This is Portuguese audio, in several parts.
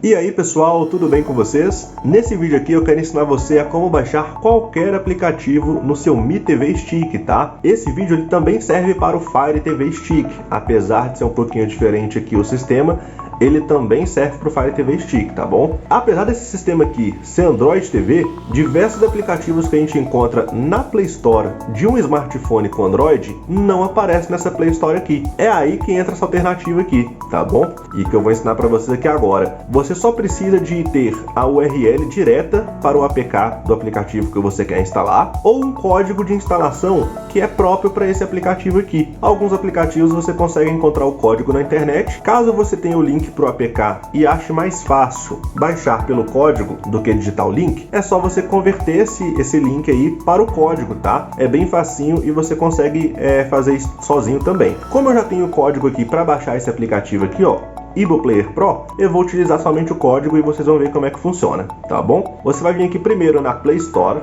E aí pessoal, tudo bem com vocês? Nesse vídeo aqui eu quero ensinar você a como baixar qualquer aplicativo no seu Mi TV Stick, tá? Esse vídeo ele também serve para o Fire TV Stick, apesar de ser um pouquinho diferente aqui o sistema, ele também serve para o Fire TV Stick, tá bom? Apesar desse sistema aqui ser Android TV, diversos aplicativos que a gente encontra na Play Store de um smartphone com Android não aparecem nessa Play Store aqui. É aí que entra essa alternativa aqui, tá bom? E que eu vou ensinar para vocês aqui agora. Você só precisa de ter a URL direta para o APK do aplicativo que você quer instalar ou um código de instalação que é próprio para esse aplicativo aqui. Alguns aplicativos você consegue encontrar o código na internet. Caso você tenha o link para o APK e ache mais fácil baixar pelo código do que digitar o link, é só você converter esse link aí para o código, tá? É bem facinho e você consegue fazer isso sozinho também. Como eu já tenho o código aqui para baixar esse aplicativo aqui, ó, iBookplayer Pro, eu vou utilizar somente o código e vocês vão ver como é que funciona, tá bom? Você vai vir aqui primeiro na Play Store.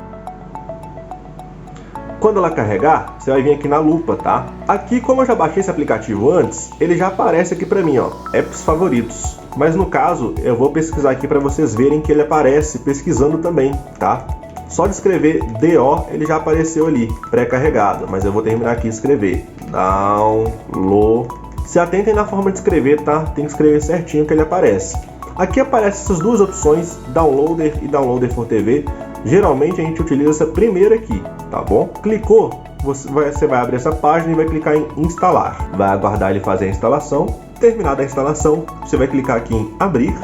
Quando ela carregar, você vai vir aqui na lupa, tá? Aqui, como eu já baixei esse aplicativo antes, ele já aparece aqui pra mim, ó, apps favoritos. Mas no caso, eu vou pesquisar aqui para vocês verem que ele aparece pesquisando também, tá? Só de escrever DO, ele já apareceu ali, pré-carregado. Mas eu vou terminar aqui e escrever download. Se atentem na forma de escrever, tá? Tem que escrever certinho que ele aparece. Aqui aparecem essas duas opções, Downloader e Downloader for TV. Geralmente a gente utiliza essa primeira aqui, tá bom? Clicou, você vai abrir essa página e vai clicar em instalar. Vai aguardar ele fazer a instalação. Terminada a instalação, você vai clicar aqui em abrir.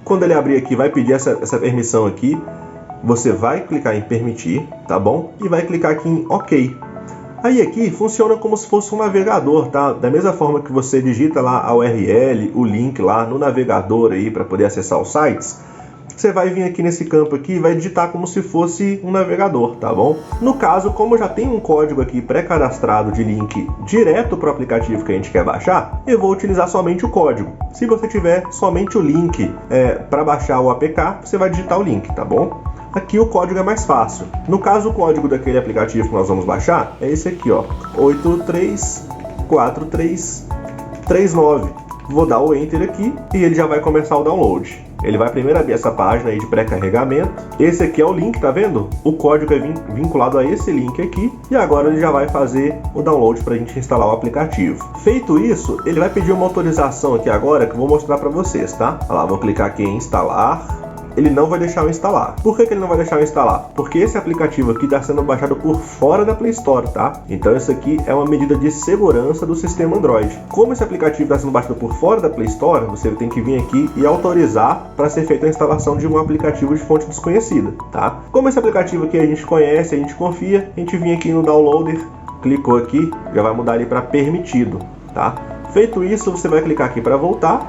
Quando ele abrir aqui, vai pedir essa permissão aqui. Você vai clicar em permitir, tá bom? E vai clicar aqui em OK. Aí aqui funciona como se fosse um navegador, tá? Da mesma forma que você digita lá a URL, o link lá no navegador aí para poder acessar os sites, você vai vir aqui nesse campo aqui e vai digitar como se fosse um navegador, tá bom? No caso, como já tem um código aqui pré-cadastrado de link direto para o aplicativo que a gente quer baixar, eu vou utilizar somente o código. Se você tiver somente o link para baixar o APK, você vai digitar o link, tá bom? Aqui o código é mais fácil. No caso, o código daquele aplicativo que nós vamos baixar é esse aqui, ó, 834339. Vou dar o Enter aqui e ele já vai começar o download. Ele vai primeiro abrir essa página aí de pré-carregamento. Esse aqui é o link, tá vendo? O código é vinculado a esse link aqui. E agora ele já vai fazer o download para a gente instalar o aplicativo. Feito isso, ele vai pedir uma autorização aqui agora que eu vou mostrar para vocês, tá? Olha lá, vou clicar aqui em instalar. Ele não vai deixar eu instalar. Por que ele não vai deixar eu instalar? Porque esse aplicativo aqui está sendo baixado por fora da Play Store, tá? Então isso aqui é uma medida de segurança do sistema Android. Como esse aplicativo está sendo baixado por fora da Play Store, você tem que vir aqui e autorizar para ser feita a instalação de um aplicativo de fonte desconhecida, tá? Como esse aplicativo aqui a gente conhece, a gente confia, a gente vem aqui no Downloader, clicou aqui, já vai mudar ali para permitido, tá? Feito isso, você vai clicar aqui para voltar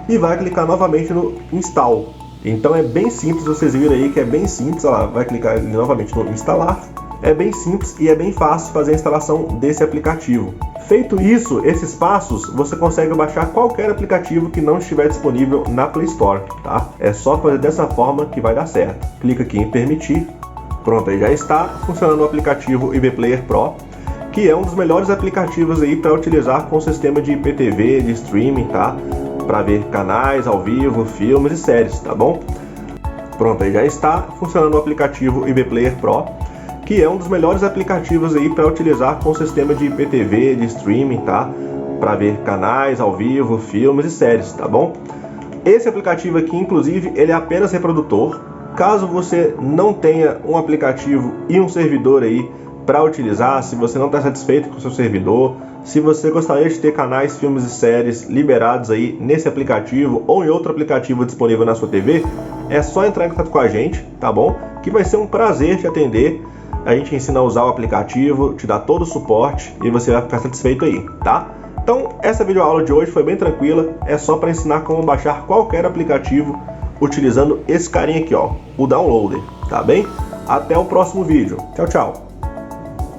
e vai clicar novamente no Install. Então é bem simples, vocês viram aí que é bem simples, ó, vai clicar novamente no instalar. É bem simples e é bem fácil fazer a instalação desse aplicativo. Feito isso, esses passos, você consegue baixar qualquer aplicativo que não estiver disponível na Play Store, tá? É só fazer dessa forma que vai dar certo. Clica aqui em permitir. Pronto, aí já está funcionando o aplicativo iBookplayer Pro, que é um dos melhores aplicativos aí para utilizar com o sistema de IPTV, de streaming, tá? Para ver canais ao vivo, filmes e séries, tá bom? Pronto, aí já está funcionando o aplicativo iBookplayer Pro, que é um dos melhores aplicativos aí para utilizar com o sistema de IPTV, de streaming, tá? Para ver canais ao vivo, filmes e séries, tá bom? Esse aplicativo aqui, inclusive, ele é apenas reprodutor. Caso você não tenha um aplicativo e um servidor aí para utilizar, se você não está satisfeito com o seu servidor, se você gostaria de ter canais, filmes e séries liberados aí nesse aplicativo ou em outro aplicativo disponível na sua TV, é só entrar em contato com a gente, tá bom? Que vai ser um prazer te atender. A gente ensina a usar o aplicativo, te dá todo o suporte e você vai ficar satisfeito aí, tá? Então, essa videoaula de hoje foi bem tranquila, é só para ensinar como baixar qualquer aplicativo utilizando esse carinha aqui, ó, o Downloader, tá bem? Até o próximo vídeo. Tchau, tchau!